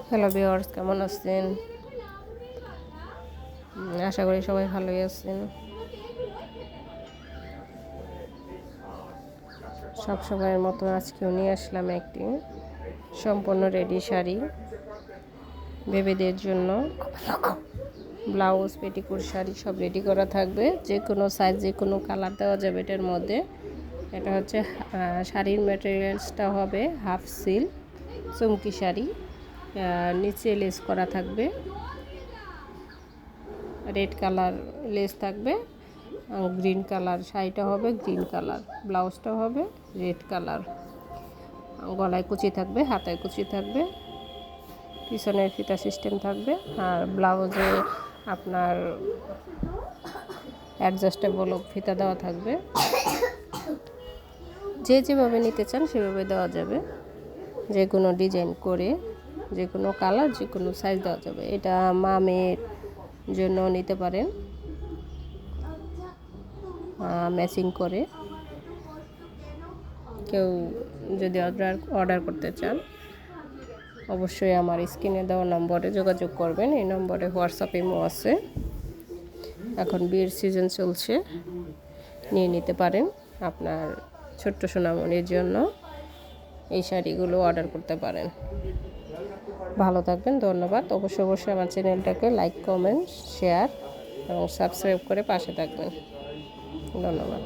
Hello viewers, কেমন আছেন? আশা করি সবাই ভালোই আছেন। সব সময়ের মতো আজকেও নিয়ে আসলাম একটি সম্পূর্ণ রেডি শাড়ি বেবিদের জন্য। ব্লাউজ, পেটিকোট, শাড়ি সব রেডি করা থাকবে। যে কোনো সাইজ, যে কোনো কালার দেওয়া যাবে এটার মধ্যে। এটা হচ্ছে শাড়ির ম্যাটেরিয়ালসটা হবে হাফ সিল্ক চুমকি শাড়ি, নিচে লেস করা থাকবে, রেড কালার লেস থাকবে, গ্রিন কালার শাড়িটা হবে, গ্রিন কালার ব্লাউজটা হবে রেড কালার, গলায় কুচি থাকবে, হাতায় কুচি থাকবে, পিছনের ফিতা সিস্টেম থাকবে। আর ব্লাউজে আপনার অ্যাডজাস্টেবল ফিতা দেওয়া থাকবে। যে যেভাবে নিতে চান সেভাবে দেওয়া যাবে, যে কোনো ডিজাইন করে, যে কোনো কালার, যে কোনো সাইজ দেওয়া যাবে। এটা মা মেয়ের জন্য নিতে পারেন ম্যাচিং করে। কেউ যদি অর্ডার করতে চান অবশ্যই আমার স্ক্রিনে দেওয়া নম্বরে যোগাযোগ করবেন। এই নম্বরে হোয়াটসঅ্যাপ ইমো আছে। এখন বিয়ের সিজন চলছে, নিয়ে নিতে পারেন। আপনার ছোট্ট সোনামণির জন্য এই শাড়িগুলো অর্ডার করতে পারেন। ভালো থাকবেন, ধন্যবাদ। অবশ্যই আমার চ্যানেলটাকে লাইক, কমেন্ট, শেয়ার এবং সাবস্ক্রাইব করে পাশে থাকবেন। ধন্যবাদ।